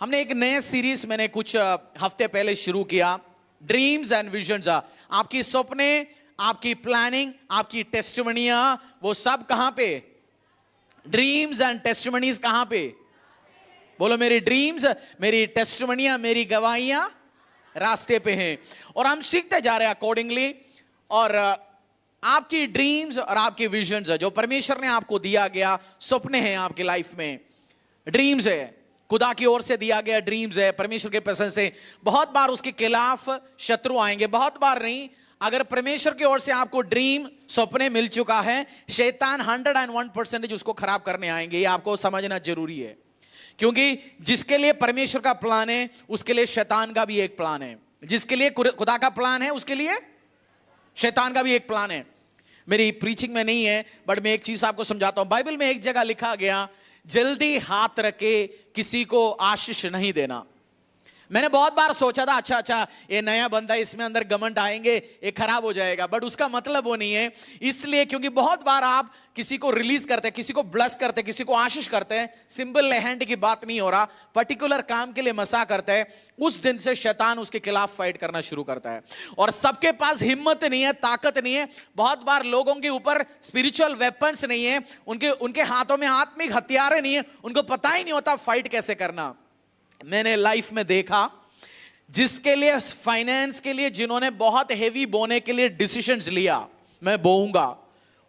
हमने एक नए सीरीज मैंने कुछ हफ्ते पहले शुरू किया, ड्रीम्स एंड विजन्स। आपकी सपने, आपकी प्लानिंग, आपकी टेस्टिमनियां, वो सब कहां पे? ड्रीम्स एंड टेस्टिमनीज कहां पे? बोलो, मेरी ड्रीम्स, मेरी टेस्टिमनियां, मेरी गवाहियां रास्ते पे हैं। और हम सीखते जा रहे हैं अकॉर्डिंगली। और आपकी ड्रीम्स और आपकी विजन्स जो परमेश्वर ने आपको दिया गया सपने हैं आपकी लाइफ में, ड्रीम्स है, खुदा की ओर से दिया गया ड्रीम्स है, परमेश्वर के पसंद से। बहुत बार उसके खिलाफ शत्रु आएंगे, बहुत बार नहीं। अगर परमेश्वर की ओर से आपको ड्रीम सपने मिल चुका है, शैतान 101% उसको खराब करने आएंगे। ये आपको समझना जरूरी है, क्योंकि जिसके लिए परमेश्वर का प्लान है उसके लिए शैतान का भी एक प्लान है। जिसके लिए खुदा का प्लान है उसके लिए शैतान का भी एक प्लान है। मेरी प्रीचिंग में नहीं है, बट मैं एक चीज आपको समझाता हूं। बाइबल में एक जगह लिखा गया, जल्दी हाथ रखे किसी को आशीष नहीं देना। मैंने बहुत बार सोचा था, अच्छा ये नया बंदा, इसमें अंदर घमंड आएंगे, ये खराब हो जाएगा। बट उसका मतलब वो नहीं है। इसलिए क्योंकि बहुत बार आप किसी को रिलीज करते हैं, किसी को ब्लेस करते हैं, किसी को आशीष करते हैं, सिंपल हैंड की बात नहीं हो रहा, पर्टिकुलर काम के लिए मसा करते हैं, उस दिन से शैतान उसके खिलाफ फाइट करना शुरू करता है। और सबके पास हिम्मत नहीं है, ताकत नहीं है। बहुत बार लोगों के ऊपर स्पिरिचुअल वेपन्स नहीं है, उनके हाथों में आत्मिक हथियार नहीं है, उनको पता ही नहीं होता फाइट कैसे करना। मैंने लाइफ में देखा, जिसके लिए फाइनेंस के लिए जिन्होंने बहुत हेवी बोने के लिए डिसीजंस लिया, मैं बोऊंगा,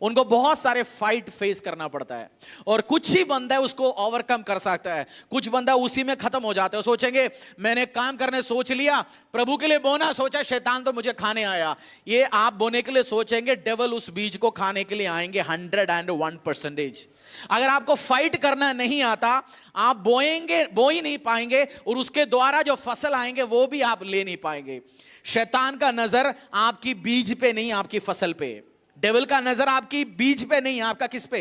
उनको बहुत सारे फाइट फेस करना पड़ता है। और कुछ ही बंदा उसको ओवरकम कर सकता है, कुछ बंदा उसी में खत्म हो जाता है। सोचेंगे मैंने काम करने सोच लिया, प्रभु के लिए बोना सोचा, शैतान तो मुझे खाने आया। ये आप बोने के लिए सोचेंगे, डेविल उस बीज को खाने के लिए आएंगे 101%। अगर आपको फाइट करना नहीं आता, आप बो ही नहीं पाएंगे, और उसके द्वारा जो फसल आएंगे वो भी आप ले नहीं पाएंगे। शैतान का नजर आपकी बीज पे नहीं, आपकी फसल पे। डेविल का नजर आपकी बीज पे नहीं, आपका किस पे?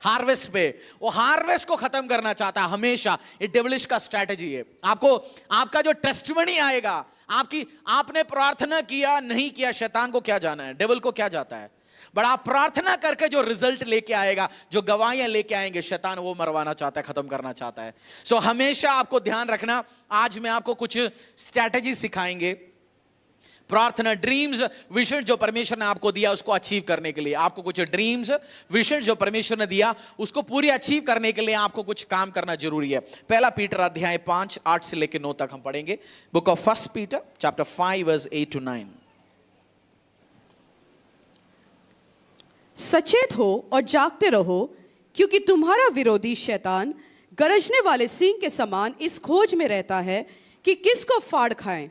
हार्वेस्ट पे। वो हार्वेस्ट को खत्म करना चाहता है हमेशा। ये डेविलिश का स्ट्रैटेजी है। आपको आपका जो टेस्टिमनी आएगा, आपने प्रार्थना किया नहीं किया, शैतान को क्या जाना है, डेविल को क्या जाता है। बट आप प्रार्थना करके जो रिजल्ट लेके आएगा, जो गवाहियां लेके आएंगे, शैतान वो मरवाना चाहता है, खत्म करना चाहता है। सो हमेशा आपको ध्यान रखना। आज मैं आपको कुछ स्ट्रैटेजी सिखाएंगे, प्रार्थना, ड्रीम्स, विजन जो परमेश्वर ने आपको दिया उसको अचीव करने के लिए। आपको कुछ ड्रीम्स, विजन जो परमेश्वर ने दिया उसको पूरी अचीव करने के लिए आपको कुछ काम करना जरूरी है। पहला पीटर अध्याय 5 8 से लेकर 9 तक हम पढ़ेंगे। Book of first Peter chapter 5 verse 8 to 9। सचेत हो और जागते रहो, क्योंकि तुम्हारा विरोधी शैतान गरजने वाले सिंह के समान इस खोज में रहता है कि किसको फाड़ खाएं।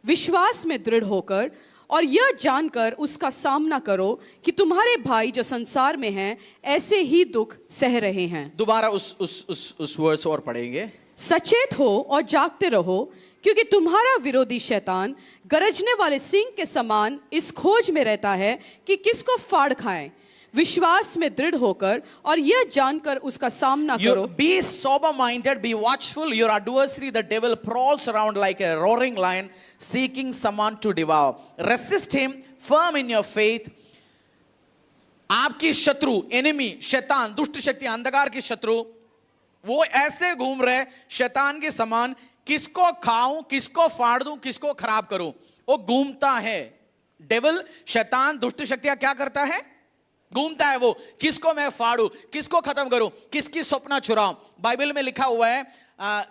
विश्वास में दृढ़ होकर और यह जानकर उसका सामना करो कि तुम्हारे भाई जो संसार में हैं ऐसे ही दुख सह रहे हैं। दोबारा उस वर्स और पढ़ेंगे। सचेत हो और जागते रहो, क्योंकि तुम्हारा विरोधी शैतान गरजने वाले सिंह के समान इस खोज में रहता है कि किसको फाड़ खाएं। विश्वास में दृढ़ होकर और यह जानकर उसका सामना करो। Be sober minded, be watchful. Your adversary the devil prowls around like a roaring lion, seeking someone to devour. Resist him, firm in your faith. आपकी शत्रु, एनिमी, शैतान, दुष्ट शक्ति, अंधकार की शत्रु, वो ऐसे घूम रहे शैतान के समान, किसको खाऊं, किसको फाड़ दूं, किसको खराब करूं, वो घूमता है। डेविल, शैतान, दुष्ट शक्तियां क्या करता है? घूमता है। वो किसको मैं फाड़ू, किसको खत्म करूं, किसकी सपना चुराऊं। बाइबल में लिखा हुआ है,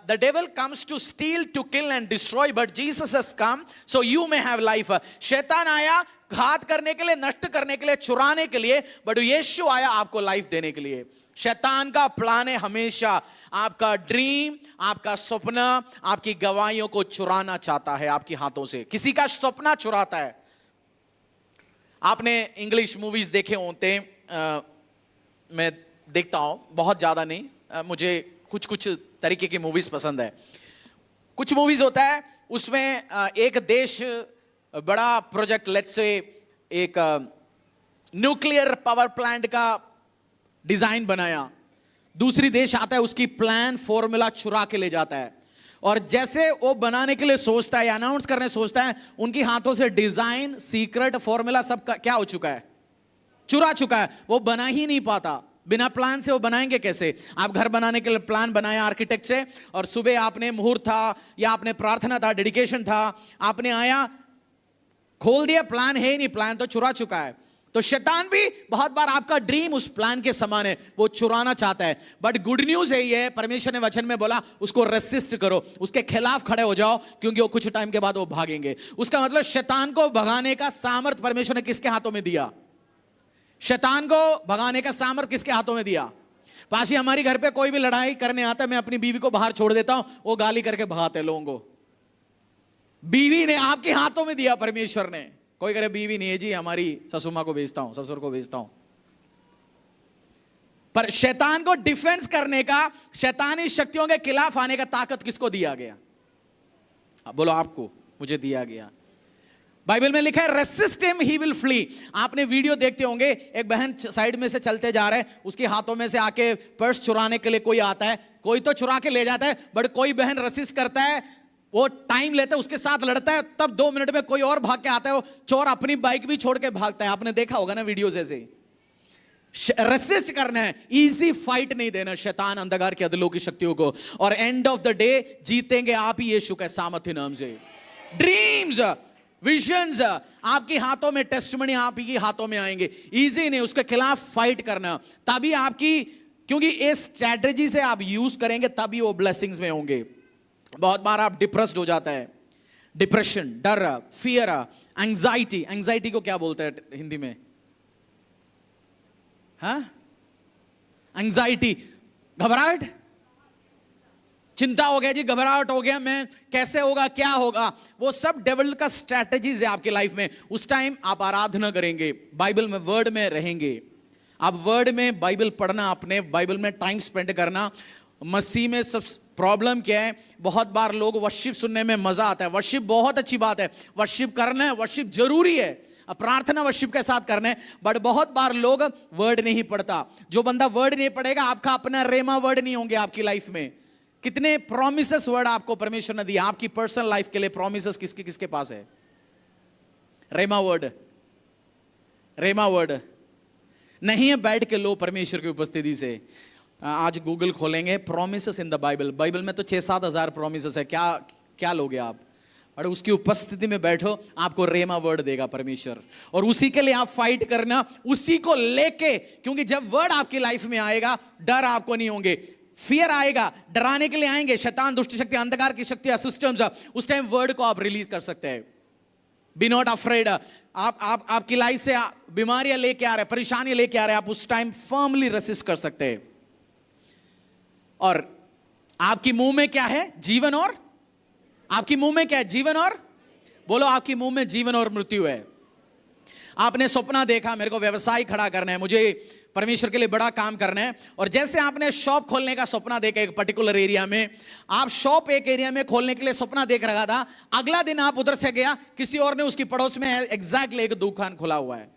the devil comes to steal, to kill and destroy, but Jesus has come so you may have life. शैतान आया घात करने के लिए, नष्ट करने के लिए, चुराने के लिए, बट यीशु आया आपको लाइफ देने के लिए। शैतान का प्लान है हमेशा आपका ड्रीम, आपका सपना, आपकी गवाहियों को चुराना चाहता है आपके हाथों से। किसी का सपना चुराता है। आपने इंग्लिश मूवीज देखे होते हैं, मैं देखता हूं, बहुत ज्यादा नहीं, मुझे कुछ कुछ तरीके की मूवीज पसंद है। कुछ मूवीज होता है उसमें एक देश बड़ा प्रोजेक्ट, लेट्स से एक न्यूक्लियर पावर प्लांट का डिजाइन बनाया, दूसरी देश आता है, उसकी प्लान फॉर्मूला चुरा के ले जाता है, और जैसे वो बनाने के लिए सोचता है, अनाउंस करने सोचता है, उनकी हाथों से डिजाइन, सीक्रेट फॉर्मूला सब क्या हो चुका है? चुरा चुका है। वो बना ही नहीं पाता। बिना प्लान से वो बनाएंगे कैसे? आप घर बनाने के लिए प्लान बनाया आर्किटेक्ट से, और सुबह आपने मुहूर्त था या आपने प्रार्थना था, डेडिकेशन था, आपने आया खोल दिया, प्लान है ही नहीं, प्लान तो चुरा चुका है। तो शैतान भी बहुत बार आपका ड्रीम उस प्लान के समान है, वो चुराना चाहता है। बट गुड न्यूज है ये, परमेश्वर ने वचन में बोला उसको रेसिस्ट करो, उसके खिलाफ खड़े हो जाओ, क्योंकि वो कुछ टाइम के बाद वो भागेंगे। उसका मतलब शैतान को भगाने का सामर्थ परमेश्वर ने किसके हाथों में दिया? शैतान को भगाने का सामर्थ किसके हाथों में दिया? पाशी हमारी घर पे कोई भी लड़ाई करने आता है, मैं अपनी बीवी को बाहर छोड़ देता हूं, वो गाली करके भगाते हैं लोगों को। बीवी ने आपके हाथों में दिया परमेश्वर ने। कोई करे बीवी नहीं है जी, हमारी ससुमा को भेजता हूं, ससुर को भेजता हूं। पर शैतान को डिफेंस करने का, शैतानी शक्तियों के खिलाफ आने का ताकत किसको दिया गया? बोलो आपको, मुझे दिया गया। बाइबल में लिखा है resist him he will flee. आपने वीडियो देखते होंगे, एक बहन साइड में से चलते जा रहे हैं, उसके हाथों में से आके पर्स चुराने के लिए कोई आता है, कोई तो चुरा के ले जाता है, बट कोई बहन रेसिस्ट करता है, वो टाइम लेता है, उसके साथ लड़ता है, तब 2 मिनट में कोई और भाग के आता है, वो चोर अपनी बाइक भी छोड़ के भागता है। आपने देखा होगा ना वीडियोस ऐसे। रेसिस्ट करना है, इजी फाइट नहीं देना शैतान अंधकार के अदलों की शक्तियों को, और एंड ऑफ द डे जीतेंगे आप ही यीशु के सामर्थ्य नाम से। ड्रीम्स, विजन्स आपके हाथों में, टेस्टिमनी आप ही के हाथों में आएंगे। इजी नहीं, उसके खिलाफ फाइट करना, तभी आपकी, क्योंकि इस स्ट्रैटेजी से आप यूज करेंगे तभी वो ब्लेसिंग्स में होंगे। बहुत बार आप डिप्रेस्ड हो जाता है, डिप्रेशन, डर, फियर, एंजाइटी। एंजाइटी को क्या बोलते हैं हिंदी में? हाँ, एंजाइटी, घबराहट, चिंता हो गया जी, घबराहट हो गया, मैं कैसे होगा, क्या होगा, वो सब डेविल का स्ट्रैटेजीज है आपकी लाइफ में। उस टाइम आप आराधना करेंगे, बाइबल में, वर्ड में रहेंगे, आप वर्ड में बाइबल पढ़ना, अपने बाइबल में टाइम स्पेंड करना। मसीह में सब प्रॉब्लम क्या है, बहुत बार लोग वर्शिप सुनने में मजा आता है, वर्शिप बहुत अच्छी बात है, वर्शिप करना है, वर्शिप जरूरी है, प्रार्थना वर्शिप के साथ करना है, बट बहुत बार लोग वर्ड नहीं पढ़ता। जो बंदा वर्ड नहीं पढ़ेगा, आपका अपना रेमा वर्ड नहीं होंगे आपकी लाइफ में। कितने प्रोमिसेस वर्ड आपको परमेश्वर ने दिया आपकी पर्सनल लाइफ के लिए? प्रोमिसेस किसके किसके पास है? रेमा वर्ड, रेमा वर्ड नहीं है, बैठ के लो परमेश्वर की उपस्थिति से। आज गूगल खोलेंगे, promises in the Bible, Bible में तो 6-7 हजार प्रोमिसेस है, क्या क्या लोगे आप? और उसकी उपस्थिति में बैठो, आपको रेमा वर्ड देगा परमेश्वर, और उसी के लिए आप फाइट करना, उसी को लेके, क्योंकि जब वर्ड आपकी लाइफ में आएगा, डर आपको नहीं होंगे, फियर आएगा, डराने के लिए आएंगे शैतान, दुष्ट शक्ति, अंधकार की शक्ति, सिस्टम्स, उस टाइम वर्ड को आप रिलीज कर सकते हैं। Be not afraid. आपकी लाइफ से बीमारियां लेके आ रहे, परेशानियां लेके आ रहे, आप उस टाइम फर्मली रेसिस्ट कर सकते हैं। और आपकी मुंह में क्या है? जीवन और, आपकी मुंह में क्या है? जीवन और, बोलो आपकी मुंह में जीवन और मृत्यु है। आपने सपना देखा, मेरे को व्यवसाय खड़ा करना है, मुझे परमेश्वर के लिए बड़ा काम करना है, और जैसे आपने शॉप खोलने का सपना देखा एक पर्टिकुलर एरिया में, आप शॉप एक एरिया में खोलने के लिए सपना देख रहा था, अगला दिन आप उधर से गया, किसी और ने उसकी पड़ोस में एग्जैक्टली एक दुकान खोला हुआ है,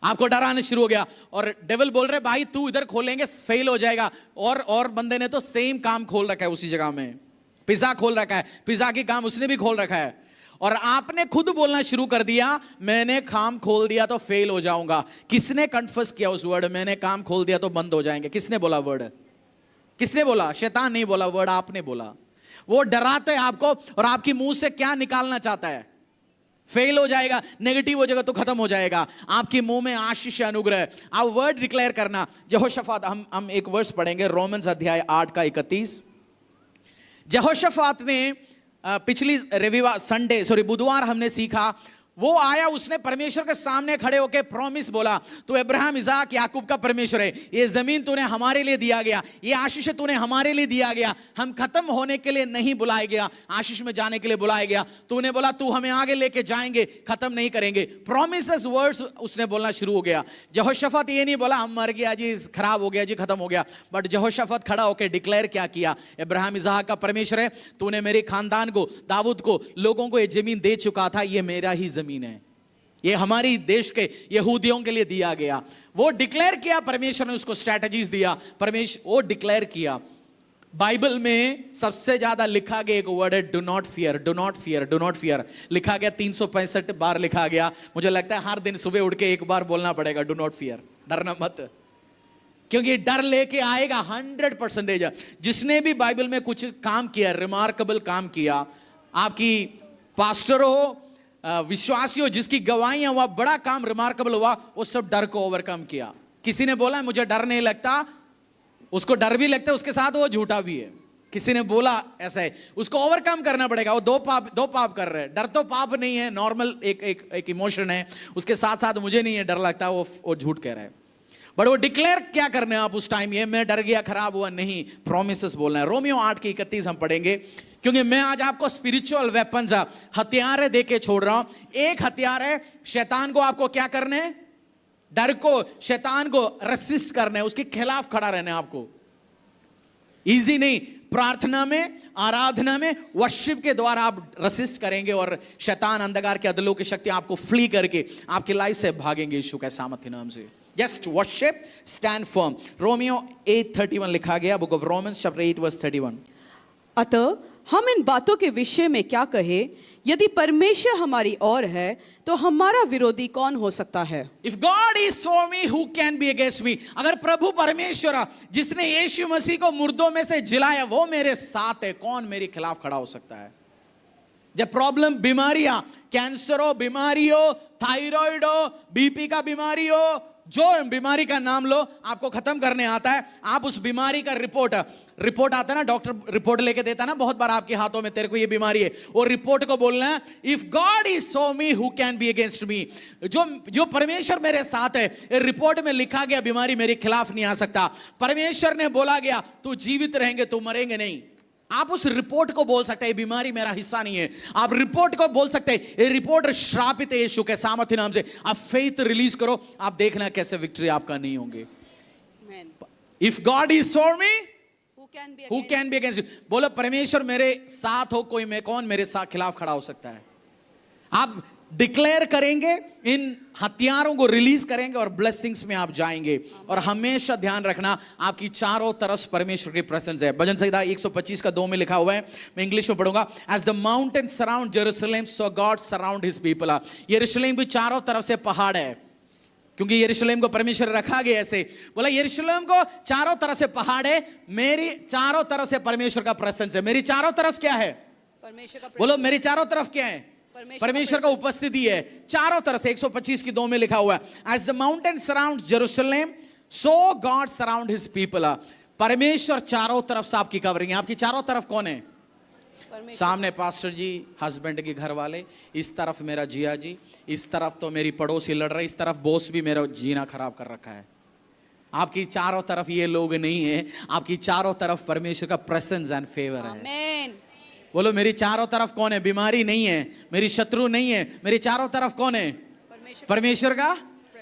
आपको डराना शुरू हो गया, और डेविल बोल रहे भाई तू इधर खोलेंगे फेल हो जाएगा, और बंदे ने तो सेम काम खोल रखा है उसी जगह में, पिज्जा खोल रखा है, पिज्जा की काम उसने भी खोल रखा है, और आपने खुद बोलना शुरू कर दिया मैंने काम खोल दिया तो फेल हो जाऊंगा। किसने कन्फर्स किया उस वर्ड, मैंने काम खोल दिया तो बंद हो जाएंगे? किसने बोला वर्ड? किसने बोला? शैतान नहीं बोला, वर्ड आपने बोला। वो डराता है आपको, और आपकी मुंह से क्या निकालना चाहता है? फेल हो जाएगा, नेगेटिव हो जाएगा तो खत्म हो जाएगा। आपके मुंह में आशीष अनुग्रह, आप वर्ड डिक्लेयर करना। यहोशाफात, हम एक वर्स पढ़ेंगे, रोमन्स अध्याय 8 का 31। यहोशाफात ने पिछली बुधवार हमने सीखा, वो आया, उसने परमेश्वर के सामने खड़े होकर प्रॉमिस बोला, तू अब्राहम, इसाक, याकूब का परमेश्वर है, ये जमीन तूने हमारे लिए दिया गया, ये आशीष तूने हमारे लिए दिया गया, हम खत्म होने के लिए नहीं बुलाया गया, आशीष में जाने के लिए बुलाया गया। तूने बोला तू हमें आगे लेके जाएंगे, खत्म नहीं करेंगे। प्रोमिसेस वर्ड्स उसने बोलना शुरू हो गया। यहोशाफात ये नहीं बोला हम मर गया जी, खराब हो गया जी, खत्म हो गया, बट यहोशाफात खड़ा होकर डिक्लेयर क्या किया, अब्राहम इसाक का परमेश्वर है, तूने मेरे खानदान को, दाऊद को, लोगों को ये जमीन दे चुका था, ये मेरा ही जमीन है, ये हमारी देश के यहूदियों के लिए दिया गया। वो डिक्लेयर किया, परमेश्वर ने उसको स्ट्रैटेजीज दिया, परमेश्वर वो डिक्लेयर किया। बाइबल में सबसे ज्यादा लिखा गया एक वर्ड है do not fear, do not fear, do not fear. लिखा गया 365 बार लिखा गया। मुझे लगता है हर दिन सुबह उठ के एक बार बोलना पड़ेगा डू नॉट फियर, डरना मत। क्योंकि डर लेके आएगा 100%। जिसने भी बाइबल में कुछ काम किया, रिमार्केबल काम किया, आपकी पास्टर हो, विश्वासी हो, जिसकी गवाहियां हुआ, बड़ा काम रिमार्केबल हुआ, वो सब डर को ओवरकम किया। किसी ने बोला मुझे डर नहीं लगता, उसको डर भी लगता है, उसके साथ वो झूठा भी है। किसी ने बोला ऐसा है, उसको ओवरकम करना पड़ेगा। वो दो पाप कर रहे हैं। डर तो पाप नहीं है, नॉर्मल एक इमोशन है, उसके साथ साथ मुझे नहीं है डर लगता, वो झूठ कह रहा है। बट वो डिक्लेयर क्या करने आप उस टाइम, ये मैं डर गया, खराब हुआ, नहीं, प्रोमिसेस बोलना है। रोमियो 8:31 हम पढ़ेंगे, क्योंकि मैं आज आपको स्पिरिचुअल वेपन्स, हथियार दे के छोड़ रहा हूं। एक हथियार है शैतान को आपको क्या करने है, डर को, शैतान को रेसिस्ट करना है, उसके खिलाफ खड़ा रहना है आपको। इजी नहीं, प्रार्थना में, आराधना में, वर्शिप के द्वारा आप रेसिस्ट करेंगे और शैतान, अंधकार के अदलों की शक्ति आपको फ्ली करके आपकी लाइफ से भागेंगे यीशु के सामर्थ्य नाम से। Just worship, stand firm. Romeo 8:31 लिखा गया, बुक ऑफ रोमन्स चैप्टर 8:31। अतः हम इन बातों के विषय में क्या कहे, यदि परमेश्वर हमारी ओर है तो हमारा विरोधी कौन हो सकता है। If God is for me, who can be against me? अगर प्रभु परमेश्वर जिसने यीशु मसीह को मुर्दों में से जिलाया वो मेरे साथ है, कौन मेरे खिलाफ खड़ा हो सकता है। जब प्रॉब्लम, बीमारियां, कैंसर हो, बीमारी हो, थायराइड हो, बीपी का बीमारी हो, जो बीमारी का नाम लो, आपको खत्म करने आता है। आप उस बीमारी का रिपोर्ट आता है ना, डॉक्टर रिपोर्ट लेके देता है ना बहुत बार आपके हाथों में, तेरे को ये बीमारी है, और रिपोर्ट को बोलना है, if God is for me who can be against me. जो परमेश्वर मेरे साथ है, रिपोर्ट में लिखा गया बीमारी मेरे खिलाफ नहीं आ सकता। परमेश्वर ने बोला गया तू जीवित रहेंगे, तू मरेंगे नहीं। आप उस रिपोर्ट को बोल सकते हैं, बीमारी मेरा हिस्सा नहीं है। आप रिपोर्ट को बोल सकते हैं, ये रिपोर्ट श्रापित है यीशु के सामर्थ्य नाम से। आप फेथ रिलीज करो, आप देखना कैसे विक्ट्री आपका नहीं होंगे। If God is for me who can be against you. बोलो परमेश्वर मेरे साथ हो, कोई मैं कौन मेरे साथ खिलाफ खड़ा हो सकता है। आप डिक्लेयर करेंगे, इन हथियारों को रिलीज करेंगे और ब्लेसिंग्स में आप जाएंगे। और हमेशा ध्यान रखना, आपकी चारों तरफ परमेश्वर की प्रेजेंस है। भजन संहिता 125:2 में लिखा हुआ है, मैं इंग्लिश में पढ़ूंगा। As the mountain surround Jerusalem, so God surround his people. यरूशलेम भी चारों तरफ से पहाड़ है, क्योंकि यरूशलेम को परमेश्वर रखा गया ऐसे। बोला यरूशलेम को चारों तरफ से पहाड़ है, मेरी चारों तरफ से परमेश्वर का प्रेजेंस है। मेरी चारों तरफ क्या है, परमेश्वर का। बोलो मेरी चारों तरफ क्या है, परमेश्वर का उपस्थिति है चारों तरफ से। 125:2 में लिखा हुआ है, as the mountain surround Jerusalem, so God surround his people. परमेश्वर चारों तरफ से आपकी कवरिंग है। आपकी चारों तरफ कौन है, सामने पास्टर जी, हस्बैंड के घर वाले, इस तरफ मेरा जिया जी, इस तरफ तो मेरी पड़ोसी लड़ रही, इस तरफ बॉस भी मेरा जीना खराब कर रखा है। आपकी चारों तरफ ये लोग नहीं है, आपकी चारों तरफ परमेश्वर का प्रेजेंस एंड फेवर है। आमीन। बोलो मेरी चारों तरफ कौन है, बीमारी नहीं है, मेरी शत्रु नहीं है, मेरी चारों तरफ कौन है, परमेश्वर का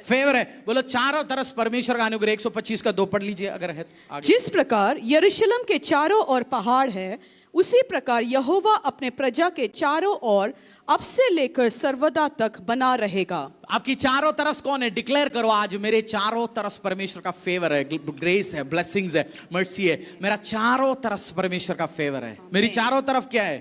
फेवर है। बोलो चारों तरफ परमेश्वर का अनुग्रह। 125:2 पढ़ लीजिए अगर है आगे। जिस प्रकार यरूशलेम के चारों ओर पहाड़ है, उसी प्रकार यहोवा अपने प्रजा के चारों ओर अब से लेकर सर्वदा तक बना रहेगा। आपकी चारों तरफ कौन है, डिक्लेयर करो आज, मेरे चारों तरफ परमेश्वर का फेवर है, ग्रेस है, ब्लेसिंग्स है, मर्सी है। मेरा चारों तरफ परमेश्वर का फेवर है। मेरी चारों तरफ क्या है,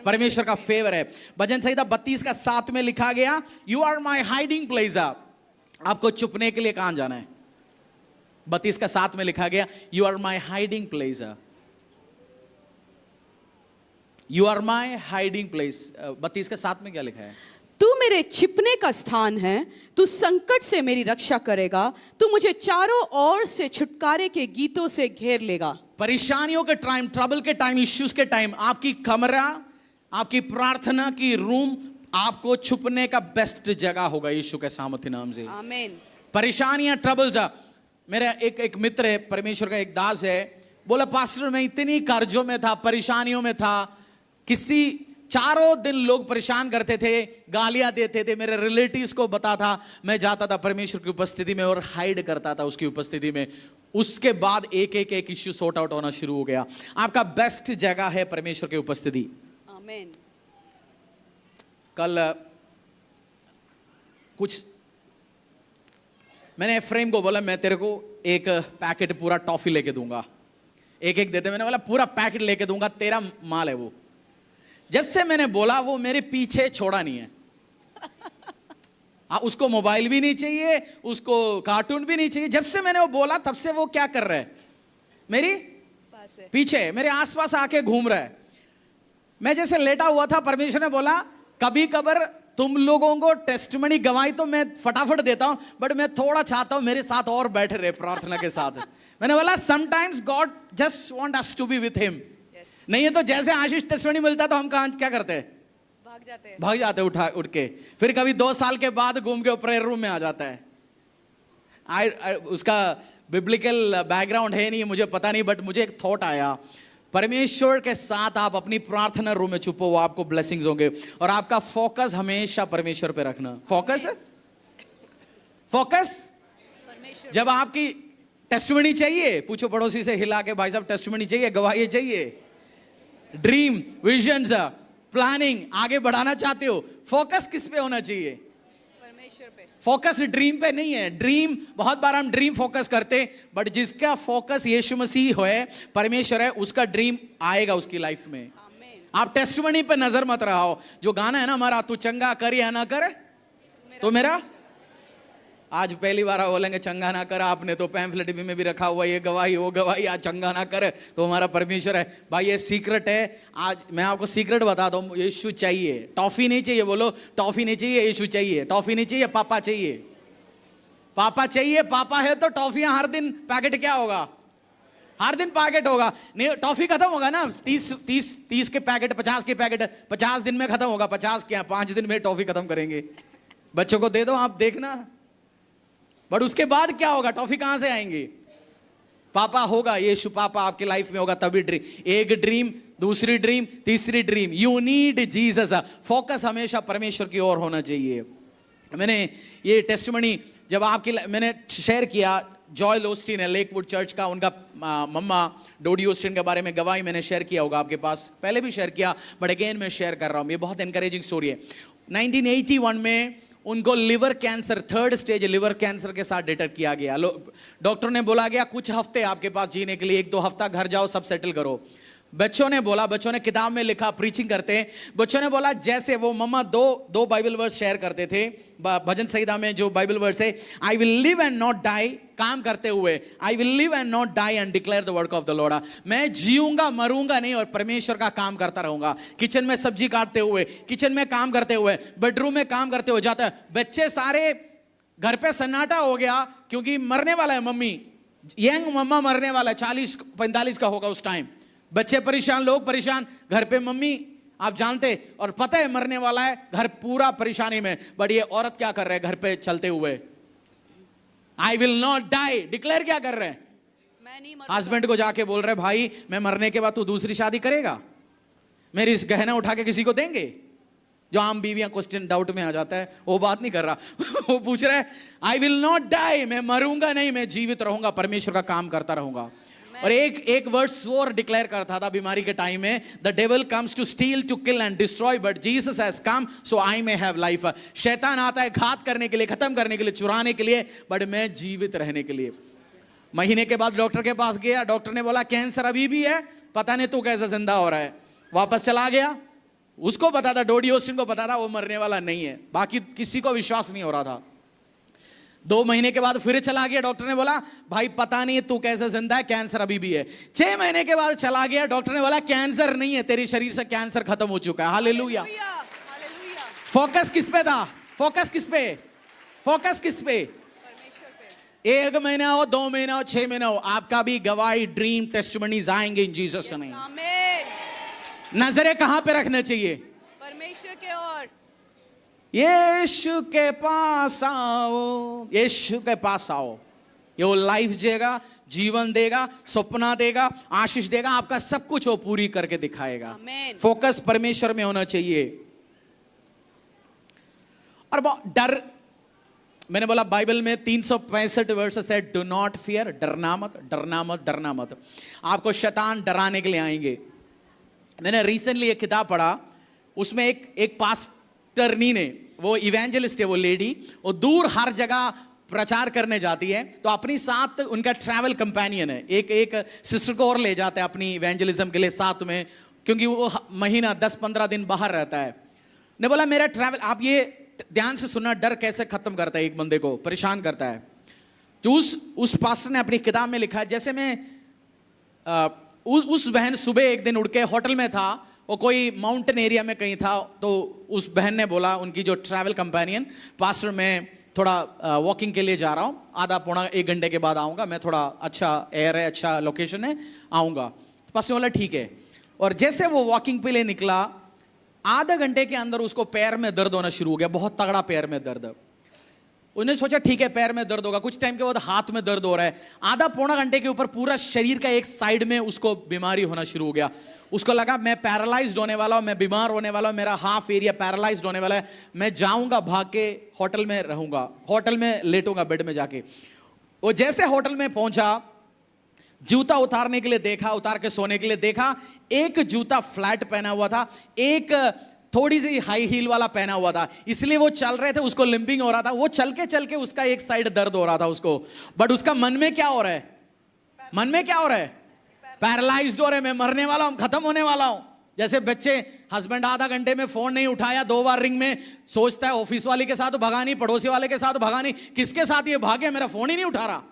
परमेश्वर का फेवर है। भजन संहिता 32:7 में लिखा गया, you are my hiding place. आपको छुपने के लिए कहां जाना है, 32:7 में लिखा गया, you are my hiding place. You are my hiding place. 32:7 में क्या लिखा है, तू मेरे छिपने का स्थान है, तू संकट से मेरी रक्षा करेगा, तू मुझे चारों ओर से छुटकारे के गीतों से घेर लेगा। परेशानियों के टाइम, ट्रबल के टाइम, इश्यूज के टाइम, आपकी कमरा, आपकी प्रार्थना की रूम आपको छुपने का बेस्ट जगह होगा यीशु के सामर्थ्य नाम से। आमीन। परेशानियां, ट्रबल्स। मेरा एक मित्र है, परमेश्वर का एक दास है, बोला पास्टर मैं इतनी कर्जों में था, परेशानियों में था, किसी चारों दिन लोग परेशान करते थे, गालियां देते थे, मेरे रिलेटिव्स को बता था, मैं जाता था परमेश्वर की उपस्थिति में और हाइड करता था उसकी उपस्थिति में। उसके बाद एक इश्यू सॉर्ट आउट होना शुरू हो गया। आपका बेस्ट जगह है परमेश्वर की उपस्थिति। आमीन। कल कुछ मैंने एफ्रेम को बोला, मैं तेरे को एक पैकेट पूरा टॉफी लेके दूंगा, एक देते। मैंने बोला पूरा पैकेट लेके दूंगा, तेरा माल है वो। जब से मैंने बोला वो मेरे पीछे छोड़ा नहीं है। उसको मोबाइल भी नहीं चाहिए, उसको कार्टून भी नहीं चाहिए। जब से मैंने वो बोला तब से वो क्या कर रहा है, मेरी पीछे, मेरे आसपास आके घूम रहा है। मैं जैसे लेटा हुआ था, परमेश्वर ने बोला कभी कभार तुम लोगों को टेस्टमनी गवाही तो मैं फटाफट देता हूं, बट मैं थोड़ा चाहता हूं मेरे साथ और बैठे रहे प्रार्थना के साथ। मैंने बोला sometimes God just want us to be with him. नहीं है तो जैसे आशीष टेस्टमनी मिलता तो हम कहां क्या करते हैं, भाग जाते उठ के। फिर कभी 2 साल के बाद घूम के प्रेयर रूम में आ जाता है। उसका बिब्लिकल बैकग्राउंड है नहीं, मुझे पता नहीं, बट मुझे एक थॉट आया, परमेश्वर के साथ आप अपनी प्रार्थना रूम में छुपो, वो आपको ब्लेसिंग्स होंगे। और आपका फोकस हमेशा परमेश्वर पे रखना। फोकस जब आपकी टेस्टिमनी चाहिए, पूछो पड़ोसी से हिला के, भाई साहब टेस्टिमनी चाहिए, गवाही चाहिए, ड्रीम, विजन्स, प्लानिंग, आगे बढ़ाना चाहते हो, फोकस किस पे होना चाहिए, परमेश्वर पे। फोकस ड्रीम पे नहीं है। ड्रीम, बहुत बार हम ड्रीम फोकस करते, बट जिसका फोकस यीशु मसीह है, परमेश्वर है, उसका ड्रीम आएगा उसकी लाइफ में। आप टेस्टिमनी पे नजर मत रहो। जो गाना है ना हमारा, तू चंगा कर या ना कर तो मेरा, आज पहली बार बोलेंगे चंगा ना कर, आपने तो पैम्फलेट में भी रखा हुआ ये गवाही वो गवाही, आज चंगा ना कर तो हमारा परमेश्वर है। भाई ये सीक्रेट है, आज मैं आपको सीक्रेट बता दूं, यीशु चाहिए, टॉफी नहीं चाहिए। बोलो टॉफी नहीं चाहिए, यीशु चाहिए। टॉफी नहीं चाहिए, पापा चाहिए। पापा चाहिए, पापा है तो टॉफियां हर दिन पैकेट क्या होगा, हर दिन पैकेट होगा। नहीं टॉफी खत्म होगा ना, 30 के पैकेट, 50 के पैकेट 50 दिन में खत्म होगा। 50 क्या 5 दिन में टॉफी खत्म करेंगे। बच्चों को दे दो, आप देखना, बट उसके बाद क्या होगा, टॉफी कहां से आएंगी, पापा होगा, यीशु पापा आपके लाइफ में होगा तभी ड्रीम। एक ड्रीम, दूसरी ड्रीम, तीसरी dream, you need Jesus. Focus हमेशा परमेश्वर की ओर होना चाहिए। मैंने ये टेस्टिमनी जब आपकी मैंने शेयर किया, जॉयल ओस्टिन है लेकवुड चर्च का, उनका मम्मा डोडी ओस्टिन के बारे में गवाही मैंने शेयर किया होगा आपके पास, पहले भी शेयर किया, बट अगेन मैं शेयर कर रहा हूं। ये बहुत एनकरेजिंग स्टोरी है। 1981 में उनको liver cancer, 3rd stage liver cancer के साथ डिटेक्ट किया गया। डॉक्टर ने बोला गया कुछ हफ्ते आपके पास जीने के लिए, 1-2 हफ्ता घर जाओ, सब सेटल करो। बच्चों ने बोला, बच्चों ने किताब में लिखा, प्रीचिंग करते हैं, बच्चों ने बोला जैसे वो मम्मा दो बाइबल वर्स शेयर करते थे, भजन संहिता में जो बाइबल वर्स है, I will live and not die, काम करते हुए, I will live and not die and declare the work of the Lord. मैं जीऊंगा मरूंगा नहीं और परमेश्वर का काम करता रहूंगा। किचन में सब्जी काटते हुए, किचन में काम करते हुए, बेडरूम में काम करते हुए जाता है। बच्चे सारे घर पे सन्नाटा हो गया क्योंकि मरने वाला है मम्मी, यंग मम्मा मरने वाला है, 40-45 का होगा उस टाइम। बच्चे परेशान, लोग परेशान, घर पे मम्मी आप जानते और पता है मरने वाला है, घर पूरा परेशानी में। बट ये औरत क्या कर रहे हैं घर पे चलते हुए, I will not die, declare क्या कर रहे हैं, मैं नहीं मरूंगा। हस्बैंड को जाके बोल रहे भाई मैं मरने के बाद तू दूसरी शादी करेगा, मेरी इस गहना उठा के किसी को देंगे। जो आम बीवियां क्वेश्चन डाउट में आ जाता है, वो बात नहीं कर रहा वो पूछ रहा है आई विल नॉट डाई, मैं मरूंगा नहीं, मैं जीवित रहूंगा, परमेश्वर का काम करता रहूंगा। और एक वर्ड और डिक्लेयर करता था बीमारी के टाइम में, the devil comes to steal, to kill and destroy, but Jesus has come so I may have life. शैतान आता है घात करने के लिए, खत्म करने के लिए, चुराने के लिए, बट मैं जीवित रहने के लिए। महीने के बाद डॉक्टर के पास गया, डॉक्टर ने बोला कैंसर अभी भी है, पता नहीं तू कैसे जिंदा हो रहा है। वापस चला गया, उसको पता था, डोडी ओस्टिन को पता था वो मरने वाला नहीं है, बाकी किसी को विश्वास नहीं हो रहा था। 2 महीने के बाद फिर चला गया, डॉक्टर ने बोला भाई पता नहीं तू कैसे जिंदा है, कैंसर अभी भी है। 6 महीने के बाद चला गया, डॉक्टर ने बोला कैंसर नहीं है, तेरे शरीर से कैंसर खत्म हो चुका है। हालेलुया। फोकस किस पे था, फोकस किस पे, फोकस किस पे, परमेश्वर पे। 1 महीना हो, 2 महीना हो, 6 महीना हो, आपका भी गवाही, ड्रीम, टेस्टिमनीज आएंगे इन जीसस नेम। नजरें कहां पे रखना चाहिए, परमेश्वर के ओर। यीशु के पास आओ, यीशु के पास आओ, ये वो लाइफ देगा, जीवन देगा, सपना देगा, आशीष देगा, आपका सब कुछ वो पूरी करके दिखाएगा। फोकस परमेश्वर में होना चाहिए। और डर, मैंने बोला बाइबल में 365 वर्सेस है, डू नॉट फियर, डरना मत, डरना मत, डरना मत। आपको शैतान डराने के लिए आएंगे। मैंने रिसेंटली एक किताब पढ़ा, उसमें एक पास्टरनी ने, वो इवेंजलिस्ट है वो लेडी, वो दूर हर जगह प्रचार करने जाती है, तो अपनी साथ उनका ट्रैवल कंपेनियन है, एक सिस्टर को और ले जाता है अपनी इवेंजलिज्म के लिए साथ में, क्योंकि वो महीना 10-15 दिन बाहर रहता है। ने बोला मेरा ट्रैवल, आप ये ध्यान से सुनना, डर कैसे खत्म करता है एक बंदे को, परेशान करता है। जो उस पास्टर ने अपनी किताब में लिखा है, जैसे मैं उस बहन सुबह एक दिन उड़ के होटल में था, वो कोई माउंटेन एरिया में कहीं था, तो उस बहन ने बोला, उनकी जो ट्रैवल कंपेनियन, पास्टर मैं थोड़ा वॉकिंग के लिए जा रहा हूँ, आधा पौना 1 घंटे के बाद आऊँगा, मैं थोड़ा अच्छा एयर है, अच्छा लोकेशन है, आऊँगा। पास्टर बोला ठीक है। और जैसे वो वॉकिंग पे लिए निकला, आधा घंटे के अंदर उसको पैर में दर्द होना शुरू हो गया, बहुत तगड़ा पैर में दर्द। उन्होंने सोचा ठीक है पैर में दर्द होगा, कुछ टाइम के बाद हाथ में दर्द हो रहा है, आधा पौना घंटे के ऊपर पूरा शरीर का एक साइड में उसको बीमारी होना शुरू हो गया। उसको लगा मैं पैरालाइज्ड होने वाला हूं, मैं बीमार होने वाला हूं, मेरा हाफ एरिया पैरालाइज्ड होने वाला है, मैं जाऊंगा भाग के होटल में रहूंगा, होटल में लेटूंगा बेड में जाके। वो जैसे होटल में पहुंचा, जूता उतारने के लिए देखा, उतार के सोने के लिए देखा, एक जूता फ्लैट पहना हुआ था, एक थोड़ी सी हाई हील वाला पहना हुआ था, इसलिए वो चल रहे थे, उसको लिंपिंग हो रहा था, वो चल के उसका एक साइड दर्द हो रहा था उसको। बट उसका मन में क्या हो रहा है, मन में क्या हो रहा है, पैरालाइज्ड हो रहा है, मैं मरने वाला हूं, खत्म होने वाला हूं। जैसे बच्चे, हस्बैंड आधा घंटे में फोन नहीं उठाया, 2 बार रिंग में, सोचता है ऑफिस वाली के साथ भगानी, पड़ोसी वाले के साथ भगानी, किसके साथ ये भागे, मेरा फोन ही नहीं उठा रहा।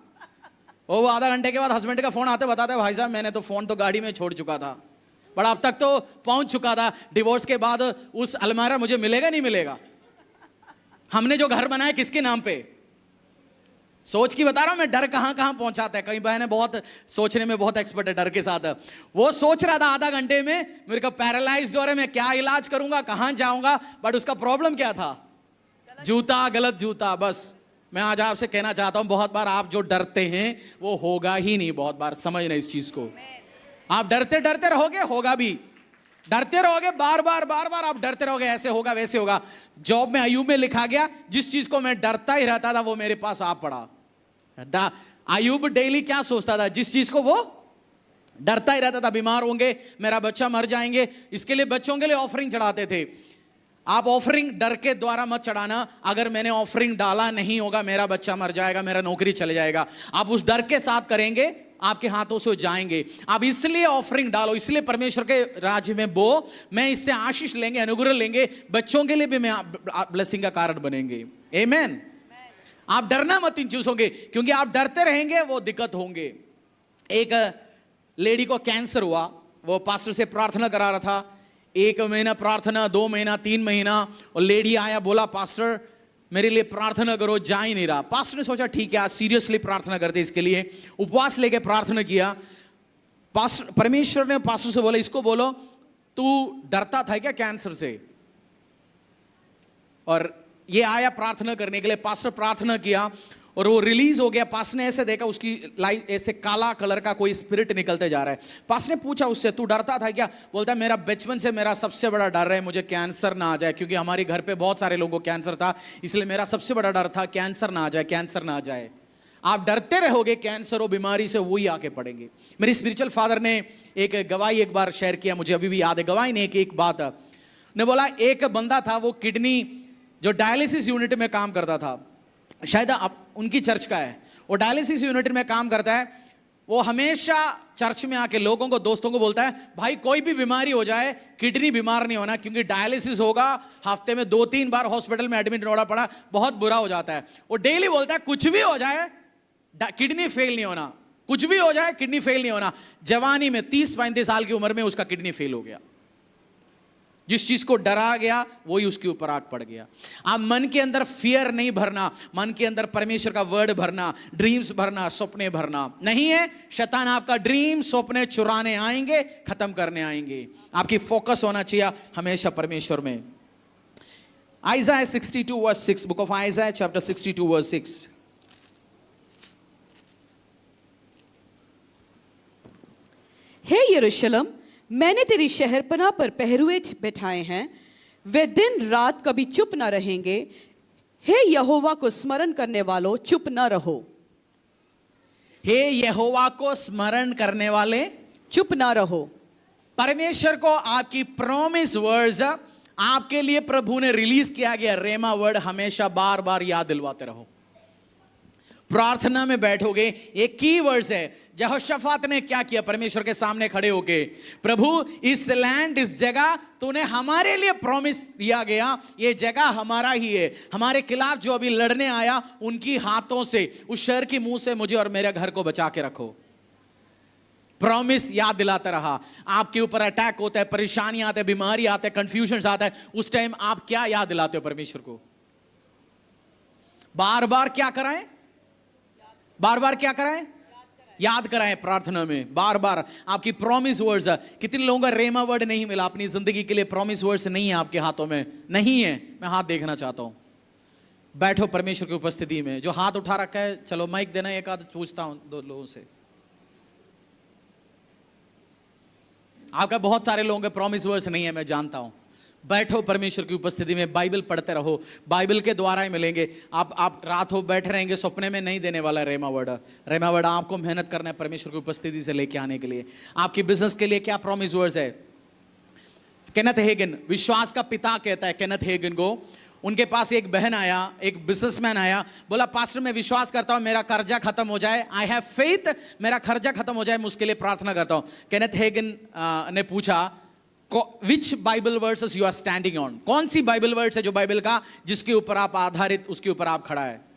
वो आधा घंटे के बाद हस्बैंड का फोन आते बताते भाई साहब मैंने तो फोन तो गाड़ी में छोड़ चुका था, बट अब तक तो पहुंच चुका था, डिवोर्स के बाद उस अलमारा मुझे मिलेगा नहीं मिलेगा, हमने जो घर बनाया किसके नाम पे। सोच की बता रहा हूं मैं, डर कहां कहां पहुंचाता है। कई बहनें बहुत सोचने में बहुत एक्सपर्ट है डर के साथ। वो सोच रहा था आधा घंटे में मेरे को पैरालाइज्ड हो रहा है, मैं क्या इलाज करूंगा, कहां जाऊंगा, बट उसका प्रॉब्लम क्या था, जूता, गलत जूता। बस मैं आज आपसे कहना चाहता हूं, बहुत बार आप जो डरते हैं वो होगा ही नहीं, बहुत बार समझना इस चीज को। आप डरते डरते रहोगे, होगा भी, डरते रहोगे, बार बार आप डरते रहोगे, ऐसे होगा वैसे होगा। जॉब में अय्यूब में लिखा गया, जिस चीज को मैं डरता ही रहता था वो मेरे पास आ पड़ा। अय्यूब डेली क्या सोचता था, जिस चीज को वो डरता ही रहता था, बीमार होंगे, मेरा बच्चा मर जाएंगे, इसके लिए बच्चों के लिए ऑफरिंग चढ़ाते थे। आप ऑफरिंग डर के द्वारा मत चढ़ाना, अगर मैंने ऑफरिंग डाला नहीं होगा, मेरा बच्चा मर जाएगा, मेरा नौकरी चले जाएगा, आप उस डर के साथ करेंगे, आपके हाथों से जाएंगे। आप इसलिए ऑफरिंग डालो, इसलिए परमेश्वर के राज्य में बो, मैं इससे आशीष लेंगे, अनुग्रह लेंगे, बच्चों के लिए भी मैं ब्लेसिंग का कारण बनेंगे। आमेन। आप डरना मत इन चीजों के, क्योंकि आप डरते रहेंगे वो दिक्कत होंगे। एक लेडी को कैंसर हुआ, वो पास्टर से प्रार्थना करा रहा था, 1 महीना प्रार्थना, 2 महीना, 3 महीना, और लेडी आया, बोला पास्टर मेरे लिए प्रार्थना करो, जा ही नहीं रहा। पास्टर ने सोचा ठीक है आज सीरियसली प्रार्थना करते, इसके लिए उपवास लेके प्रार्थना किया। पास्टर, परमेश्वर ने पास्टर से बोला, इसको बोलो तू डरता था क्या कैंसर से। और ये आया प्रार्थना करने के लिए, पास्टर प्रार्थना किया और वो रिलीज हो गया। पास्टर ने ऐसे देखा उसकी लाइफ ऐसे काला कलर का कोई स्पिरिट निकलते जा रहा है। पास्टर ने पूछा उससे, तू डरता था क्या? बोलता है मेरा बचपन से मेरा सबसे बड़ा डर है मुझे कैंसर ना आ जाए, क्योंकि हमारे घर पे बहुत सारे लोगों को कैंसर था, इसलिए मेरा सबसे बड़ा डर था कैंसर ना आ जाए, कैंसर ना आ जाए। आप डरते रहोगे कैंसर और बीमारी से, वही आके पड़ेंगे। मेरे स्पिरिचुअल फादर ने एक गवाही एक बार शेयर किया, मुझे अभी भी याद है। गवाही ने एक बात ने बोला, एक बंदा था वो किडनी जो डायलिसिस यूनिट में काम करता था, शायद आप उनकी चर्च का है, वो डायलिसिस यूनिट में काम करता है। वो हमेशा चर्च में आके लोगों को, दोस्तों को बोलता है भाई कोई भी बीमारी हो जाए किडनी बीमार नहीं होना, क्योंकि डायलिसिस होगा, हफ्ते में 2-3 बार हॉस्पिटल में एडमिट होना पड़ा, बहुत बुरा हो जाता है। वो डेली बोलता है कुछ भी हो जाए किडनी फेल नहीं होना, कुछ भी हो जाए किडनी फेल नहीं होना। जवानी में 30-35 साल की उम्र में उसका किडनी फेल हो गया। जिस चीज को डरा गया वही उसके ऊपर आग पड़ गया। आप मन के अंदर फियर नहीं भरना, मन के अंदर परमेश्वर का वर्ड भरना, ड्रीम्स भरना, सपने भरना। नहीं है, शैतान आपका ड्रीम सपने चुराने आएंगे, खत्म करने आएंगे। आपकी फोकस होना चाहिए हमेशा परमेश्वर में। आइज़ाया 62:6, बुक ऑफ आइज़ाया चैप्टर 62:6। हे यरूशलेम, मैंने तेरी शहरपनाह पर पहरुए बिठाए हैं, वे दिन रात कभी चुप न रहेंगे। हे यहोवा को स्मरण करने वालों, चुप न रहो। हे यहोवा को स्मरण करने वाले, चुप न रहो। परमेश्वर को आपकी प्रॉमिस वर्ड्स आपके लिए प्रभु ने रिलीज किया गया रेमा वर्ड हमेशा बार बार याद दिलवाते रहो। प्रार्थना में बैठोगे, एक की वर्ड्स है। यहोशाफात ने क्या किया? परमेश्वर के सामने खड़े होके, प्रभु इस लैंड, इस जगह तूने हमारे लिए प्रॉमिस दिया गया, ये जगह हमारा ही है। हमारे खिलाफ जो अभी लड़ने आया, उनकी हाथों से, उस शर की मुंह से मुझे और मेरे घर को बचा के रखो। प्रॉमिस याद दिलाता रहा। आपके ऊपर अटैक होता है, परेशानी आते हैं, बीमारी आते हैं, कंफ्यूजन आता है, उस टाइम आप क्या याद दिलाते हो परमेश्वर को? बार बार क्या कराएं? बार बार क्या कराएं? याद कराएं प्रार्थना में बार बार आपकी प्रॉमिस वर्ड्स। कितने लोगों का रेमा वर्ड नहीं मिला अपनी जिंदगी के लिए? प्रॉमिस वर्ड्स नहीं है आपके हाथों में, नहीं है। मैं हाथ देखना चाहता हूं। बैठो परमेश्वर की उपस्थिति में। जो हाथ उठा रखा है, चलो माइक देना, एक आध पूछता हूं दो लोगों से। आपका बहुत सारे लोगों के प्रॉमिस वर्ड्स नहीं है, मैं जानता हूं। बैठो परमेश्वर की उपस्थिति में, बाइबल पढ़ते रहो, बाइबल के द्वारा ही मिलेंगे। आप रात हो बैठे रहेंगे, सपने में नहीं देने वाला रेमा वर्ड। रेमा वर्ड आपको मेहनत करना है परमेश्वर की उपस्थिति से लेके आने के लिए। आपकी बिजनेस के लिए क्या प्रॉमिस वर्ड्स है? केनेथ हेगन, विश्वास का पिता कहता है केनेथ हेगन को। उनके पास एक बहन आया, एक बिजनेसमैन आया, बोला पास्टर मैं विश्वास करता हूं मेरा कर्जा खत्म हो जाए, आई हैव फेथ, मेरा कर्जा खत्म हो जाए, मैं उसके लिए प्रार्थना करता हूं। केनेथ हेगन ने पूछा, which Bible verses you are standing on? कौन सी बाइबल वर्ड्स है जो बाइबल का, जिसके ऊपर आप आधारित, उसके ऊपर आप खड़ा है?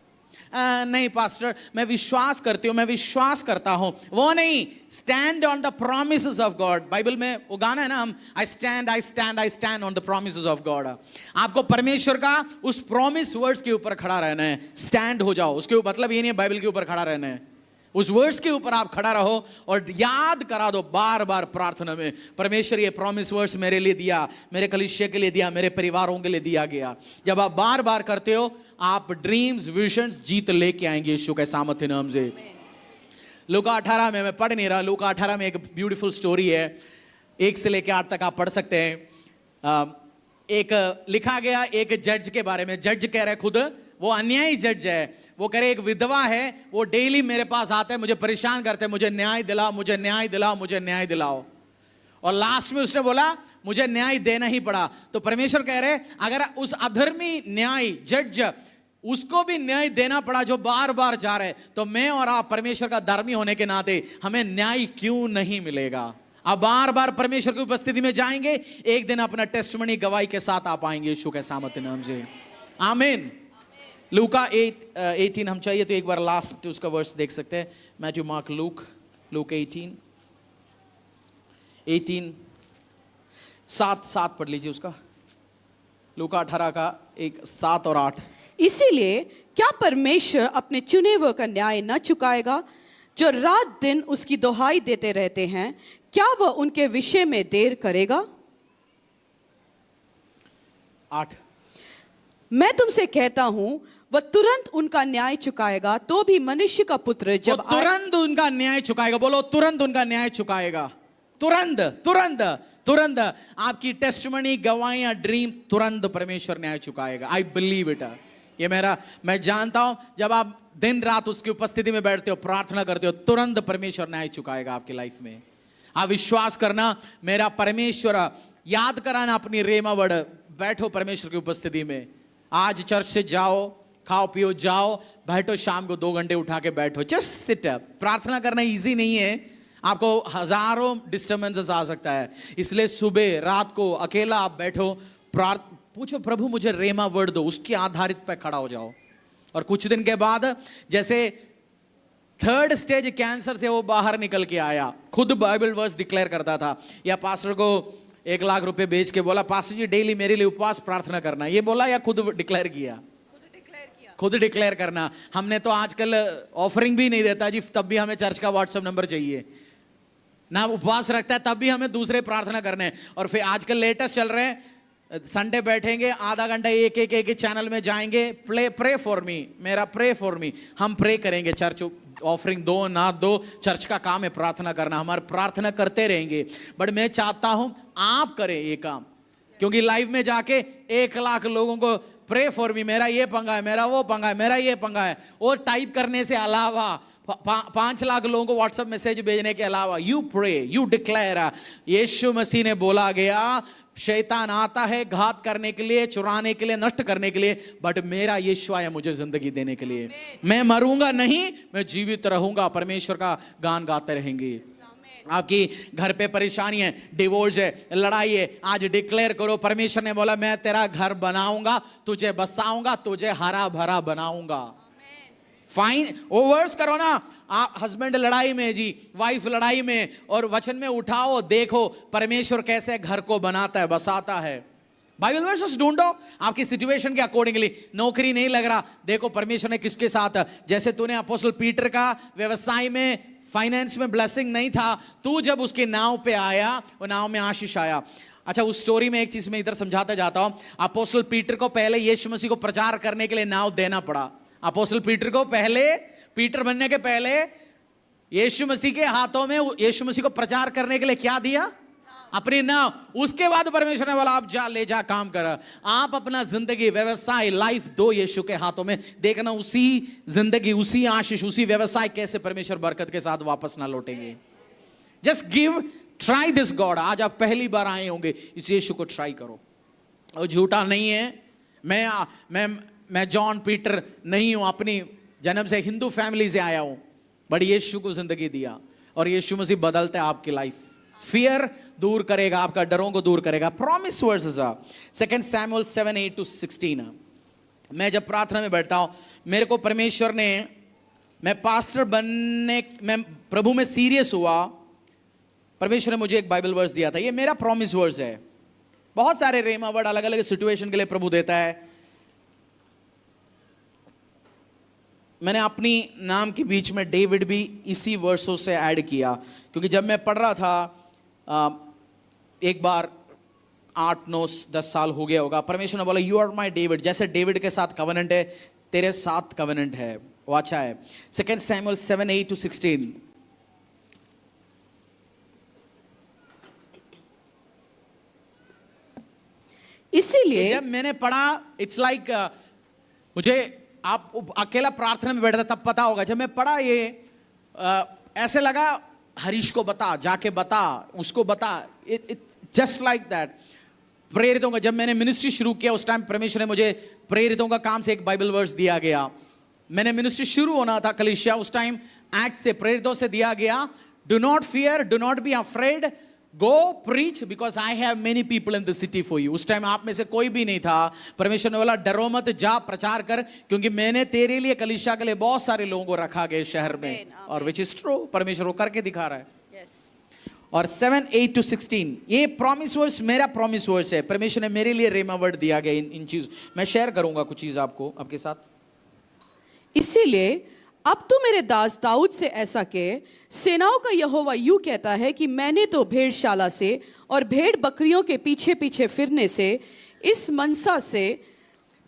नहीं पास्टर, मैं विश्वास करती हूं, मैं विश्वास करता हूं। वो नहीं, stand on the promises of God. Bible में वो गाना है ना, हम I stand I stand I stand on the promises of God. आपको परमेश्वर का उस प्रॉमिस वर्ड्स के ऊपर खड़ा रहना है। स्टैंड हो जाओ, उसके मतलब ये नहीं है बाइबल के ऊपर खड़ा रहना है, उस वर्ड्स के ऊपर आप खड़ा रहो और याद करा दो बार बार प्रार्थना में, परमेश्वर ये प्रॉमिस वर्ड्स मेरे लिए दिया, मेरे कलीसिया के लिए दिया, मेरे परिवारों के लिए दिया गया। जब आप बार बार करते हो, आप ड्रीम्स, विजन्स जीत लेके आएंगे यीशु के सामर्थ्य नाम से। लूका 18 में, मैं पढ़ नहीं रहा, लूका 18 में एक ब्यूटीफुल स्टोरी है, 1 से लेकर 8 तक आप पढ़ सकते हैं। एक लिखा गया एक जज के बारे में। जज कह रहे खुद, वो अन्यायी जज है, वो कह रहे एक विधवा है, वो डेली मेरे पास आते हैं, मुझे परेशान करते हैं, मुझे न्याय दिलाओ, मुझे न्याय दिलाओ, मुझे न्याय दिलाओ। और लास्ट में उसने बोला मुझे न्याय देना ही पड़ा। तो परमेश्वर कह रहे अगर उस अधर्मी न्याय जज, उसको भी न्याय देना पड़ा जो बार बार जा रहे, तो मैं और आप परमेश्वर का धर्मी होने के नाते हमें न्याय क्यों नहीं मिलेगा? आप बार बार परमेश्वर की उपस्थिति में जाएंगे, एक दिन अपना टेस्टमनी गवाही के साथ आप आएंगे यीशु के सामर्थ्य नाम से। आमीन। लूका 8:18 हम चाहिए तो एक बार लास्ट उसका वर्स देख सकते हैं। मैथ्यू, मार्क, लूक 18 7 पढ़ लीजिए उसका। लूका 18 का 7 और 8। इसीलिए क्या परमेश्वर अपने चुने हुए का न्याय न चुकाएगा, जो रात दिन उसकी दुहाई देते रहते हैं? क्या वह उनके विषय में देर करेगा? 8। मैं तुमसे कहता हूं, वह तुरंत उनका न्याय चुकाएगा। तो भी मनुष्य का पुत्र जब तुरंत उनका न्याय चुकाएगा। बोलो, तुरंत उनका न्याय चुकाएगा। तुरंत तुरंत तुरंत आपकी टेस्टमनी, गवाहियां, ड्रीम, तुरंत परमेश्वर न्याय चुकाएगा। I believe it. ये मैं जानता हूं, जब आप दिन रात उसकी उपस्थिति में बैठते हो, प्रार्थना करते हो, तुरंत परमेश्वर न्याय चुकाएगा आपकी लाइफ में। आप विश्वास करना, मेरा परमेश्वर। याद कराना अपनी रेमा वर्ड। बैठो परमेश्वर की उपस्थिति में। आज चर्च से जाओ, खाओ पियो, जाओ, बैठो, शाम को 2 घंटे उठा के बैठो, जस्ट सिट अप। प्रार्थना करना इजी नहीं है, आपको हजारों डिस्टर्बेंसेस आ सकता है, इसलिए सुबह रात को अकेला आप बैठो, पूछो प्रभु मुझे रेमा वर्ड दो, उसके आधारित पे खड़ा हो जाओ। और कुछ दिन के बाद, जैसे 3rd स्टेज कैंसर से वो बाहर निकल के आया, खुद बाइबल वर्स डिक्लेयर करता था, या पास्टर को 1 लाख रुपए बेच के बोला पास्टर जी डेली मेरे लिए उपवास प्रार्थना करना, ये बोला या खुद डिक्लेयर किया? खुद डिक्लेयर करना। हमने तो आजकल ऑफरिंग भी नहीं देता जी, तब भी हमें चर्च का व्हाट्सएप नंबर चाहिए ना, उपवास रखता है तब भी हमें दूसरे प्रार्थना करने हैं। और फिर आजकल लेटेस्ट चल रहे हैं, संडे बैठेंगे आधा घंटा एक चैनल में जाएंगे, प्रे फॉर मी, मेरा प्रे फॉर मी। हम प्रे करेंगे, चर्च ऑफरिंग दो ना दो, चर्च का काम है प्रार्थना करना, हमारे प्रार्थना करते रहेंगे। बट मैं चाहता हूं आप करें ये काम, क्योंकि लाइव में जाके 1 लाख लोगों को प्रे फॉर मी, मेरा ये पंगा है, मेरा वो पंगा है, मेरा ये पंगा है, वो टाइप करने से अलावा 5 लाख लोगों को व्हाट्सएप मैसेज भेजने के अलावा यू प्रे, यू डिक्लेयर, यीशु मसीह ने बोला गया शैतान आता है घात करने के लिए, चुराने के लिए, नष्ट करने के लिए, बट मेरा यीशु आया मुझे जिंदगी देने के लिए। मैं मरूंगा नहीं, मैं जीवित रहूंगा, परमेश्वर का गान गाते रहेंगे। आपकी घर पे परेशानी है, डिवोर्स है, लड़ाई है, आज डिक्लेयर करो परमेश्वर ने बोला मैं तेरा घर बनाऊंगा, तुझे बसाऊंगा, तुझे हरा भरा बनाऊंगा। फाइन ओवर्स करो ना। आप हस्बैंड लड़ाई में जी, वाइफ लड़ाई में, और वचन में उठाओ, देखो परमेश्वर कैसे घर को बनाता है, बसाता है। बाइबल वर्सेस ढूंढो आपकी सिचुएशन के अकॉर्डिंगली। नौकरी नहीं लग रहा, देखो परमेश्वर ने किसके साथ, जैसे तूने अपोस्टल पीटर का व्यवसाय में, फाइनेंस में ब्लेसिंग नहीं था, तू जब उसके नाव पे आया, वो नाव में आशीष आया। अच्छा, उस स्टोरी में एक चीज मैं इधर समझाता जाता हूं। अपोस्टल पीटर को पहले यीशु मसीह को प्रचार करने के लिए नाव देना पड़ा। अपोस्टल पीटर को पहले, पीटर बनने के पहले यीशु मसीह के हाथों में यीशु मसीह को प्रचार करने के लिए क्या दिया? अपनी नाव। उसके बाद परमेश्वर ने बोला आप जा, ले जा, काम कर। आप अपना जिंदगी, व्यवसाय, लाइफ दो यीशु के हाथों में, देखना उसी जिंदगी, उसी आशीष, उसी व्यवसाय कैसे परमेश्वर बरकत के साथ वापस ना लौटेंगे। Just give, try this God. आज आप पहली बार आए होंगे, इस यीशु को ट्राई करो। और झूठा नहीं है, मैं जॉन पीटर नहीं हूं, अपनी जन्म से हिंदू फैमिली से आया हूं, बट यीशु को जिंदगी दिया, और यीशु मसीह बदलते हैं आपकी लाइफ। फियर दूर करेगा, आपका डरों को दूर करेगा। Promise versus 2 Samuel 7:8-16। मैं जब प्रार्थना में बैठता हूं, मेरे को परमेश्वर ने, मैं पास्टर बनने, मैं प्रभु में सीरियस हुआ, परमेश्वर ने मुझे एक बाइबल वर्स दिया था। ये मेरा प्रॉमिस वर्स है। बहुत सारे रेमा वर्ड अलग अलग सिचुएशन के लिए प्रभु देता है। मैंने अपनी नाम के बीच में डेविड भी इसी वर्सों से ऐड किया, क्योंकि जब मैं पढ़ रहा था, एक बार 8, 9, 10 साल हो गया होगा, परमेश्वर ने बोला यू आर माई डेविड। जैसे डेविड के साथ कवेनेंट है, तेरे साथ कवेनेंट है, वो अच्छा है। 2 सैमुअल 7:8-16। इसीलिए जब मैंने पढ़ा, इट्स लाइक मुझे, आप अकेला प्रार्थना में बैठा तब पता होगा, जब मैं पढ़ा ये ऐसे लगा हरीश को बता, जाके बता, उसको बता, जस्ट लाइक दैट। प्रेरितों का, जब मैंने मिनिस्ट्री शुरू किया उस टाइम परमेश्वर ने मुझे प्रेरितों का काम से एक बाइबल वर्स दिया गया। मैंने मिनिस्ट्री शुरू होना था कलीसिया, उस टाइम एक्ट से, प्रेरितों से दिया गया, do not fear, do not be afraid, go preach because I have many people in the city for you. उस टाइम आप में से कोई भी नहीं था, परमेश्वर ने बोला डरो मत, जा प्रचार कर, क्योंकि मैंने तेरे लिए, कलीसिया के लिए बहुत सारे लोगों को रखा गया शहर में, और विच इज ट्रू, परमेश्वर वो करके दिखा रहा है। yes. और 7:8-16 ये प्रॉमिस वर्स मेरा प्रॉमिस वर्स है। परमेश्वर ने मेरे लिए रेमा वर्ड दिया गया इन चीज, मैं शेयर करूंगा कुछ चीज आपको, आपके साथ। इसीलिए अब तू मेरे दास दाऊद से ऐसा कह, सेनाओं का यहोवा यूं कहता है कि मैंने तो भेड़शाला से और भेड़ बकरियों के पीछे पीछे फिरने से, इस मनसा से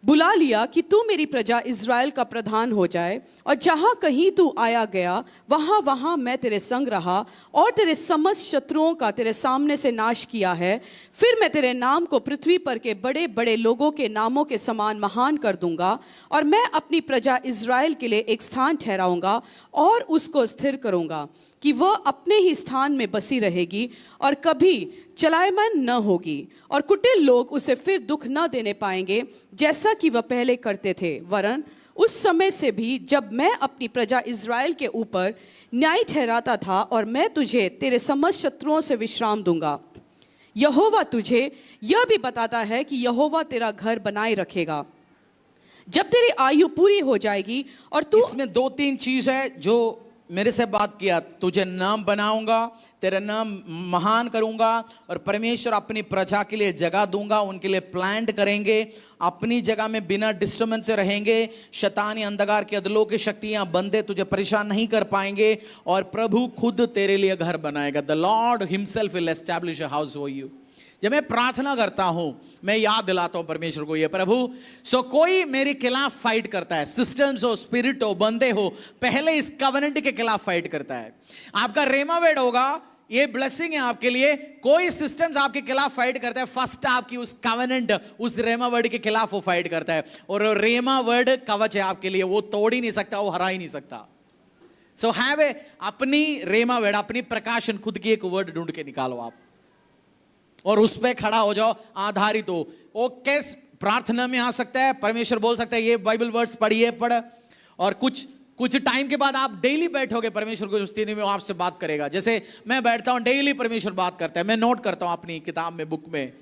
बुला लिया कि तू मेरी प्रजा इज़राइल का प्रधान हो जाए, और जहाँ कहीं तू आया गया वहाँ वहाँ मैं तेरे संग रहा, और तेरे समस्त शत्रुओं का तेरे सामने से नाश किया है। फिर मैं तेरे नाम को पृथ्वी पर के बड़े बड़े लोगों के नामों के समान महान कर दूंगा, और मैं अपनी प्रजा इज़राइल के लिए एक स्थान ठहराऊंगा और उसको स्थिर करूंगा कि वह अपने ही स्थान में बसी रहेगी और कभी चलायमान न होगी, और कुटिल लोग उसे फिर दुख न देने पाएंगे जैसा कि वह पहले करते थे, वरन उस समय से भी जब मैं अपनी प्रजा इज़राइल के ऊपर न्याय ठहराता था, और मैं तुझे तेरे समस्त शत्रुओं से विश्राम दूंगा। यहोवा तुझे यह भी बताता है कि यहोवा तेरा घर बनाए रखेगा जब तेरी आयु पूरी हो जाएगी, और तू, इसमें 2-3 चीज है जो मेरे से बात किया, तुझे नाम बनाऊंगा, तेरा नाम महान करूंगा, और परमेश्वर अपनी प्रजा के लिए जगह दूंगा, उनके लिए प्लांट करेंगे, अपनी जगह में बिना डिस्टर्बेंस से रहेंगे, शैतानी अंधकार की अदलों की शक्तियां बंदे तुझे परेशान नहीं कर पाएंगे, और प्रभु खुद तेरे लिए घर बनाएगा। The Lord himself will establish a house for you. जब मैं प्रार्थना करता हूं, मैं याद दिलाता हूं परमेश्वर को, ये प्रभु, सो कोई मेरे खिलाफ फाइट करता है, सिस्टम्स हो, स्पिरिट हो, बंदे हो, पहले इस कवेनेंट के खिलाफ फाइट करता है। आपका रेमा वर्ड होगा, ये ब्लेसिंग है आपके लिए। कोई सिस्टम्स आपके खिलाफ फाइट करता है, फर्स्ट आपकी उस कवेनेंट, उस रेमा वर्ड के खिलाफ वो फाइट करता है, और रेमा वर्ड कवच है आपके लिए, वो तोड़ ही नहीं सकता, वो हरा ही नहीं सकता। सो हैव ए अपनी रेमा वर्ड, अपनी प्रकाशन, खुद की एक वर्ड ढूंढ के निकालो आप और उस पे खड़ा हो जाओ, आधारित हो। वो कैस प्रार्थना में आ सकता है, परमेश्वर बोल सकता है ये बाइबल वर्ड्स पढ़िए, पढ़, और कुछ टाइम के बाद आप डेली बैठोगे, परमेश्वर को उस स्थिति में वो आपसे बात करेगा। जैसे मैं बैठता हूं, डेली परमेश्वर बात करता है, मैं नोट करता हूं अपनी किताब में, बुक में,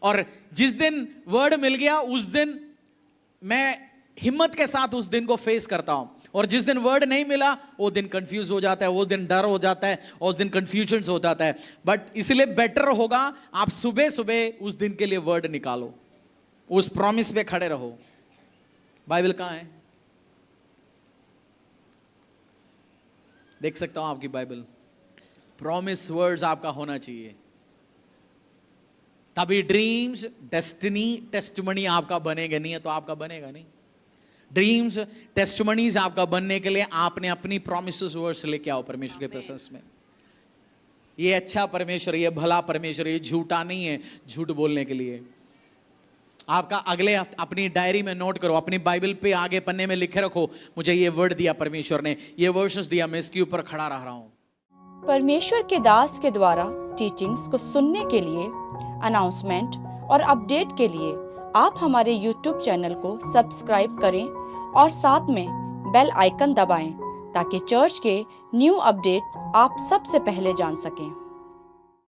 और जिस दिन वर्ड मिल गया उस दिन मैं हिम्मत के साथ उस दिन को फेस करता हूं, और जिस दिन वर्ड नहीं मिला वो दिन कंफ्यूज हो जाता है, वो दिन डर हो जाता है, उस दिन कंफ्यूजन हो जाता है। बट इसलिए बेटर होगा आप सुबह सुबह उस दिन के लिए वर्ड निकालो, उस प्रॉमिस पे खड़े रहो। बाइबल कहां है? देख सकता हूं आपकी बाइबल। प्रॉमिस वर्ड्स आपका होना चाहिए, तभी ड्रीम्स, डेस्टिनी, टेस्टिमनी आपका बनेगा, नहीं है तो आपका बनेगा नहीं। ड्रीम्स, टेस्टिमनीज आपका बनने के लिए आपने अपनी प्रॉमिसेस वर्ड्स लेके आओ परमेश्वर के प्रेजेंस में। ये अच्छा परमेश्वर, ये भला परमेश्वर, ये झूठा नहीं है झूठ बोलने के लिए। आपका अगले हफ्ते अपनी डायरी में नोट करो, अपनी बाइबल पे आगे पन्ने में लिखे रखो, मुझे ये वर्ड दिया परमेश्वर ने, ये वर्सेस दिया, मैं इसके ऊपर खड़ा रह रहा हूं। परमेश्वर के दास के द्वारा टीचिंग्स को सुनने के लिए, अनाउंसमेंट और अपडेट के लिए आप हमारे YouTube चैनल को सब्सक्राइब करें और साथ में बेल आइकन दबाएं ताकि चर्च के न्यू अपडेट आप सबसे पहले जान सकें।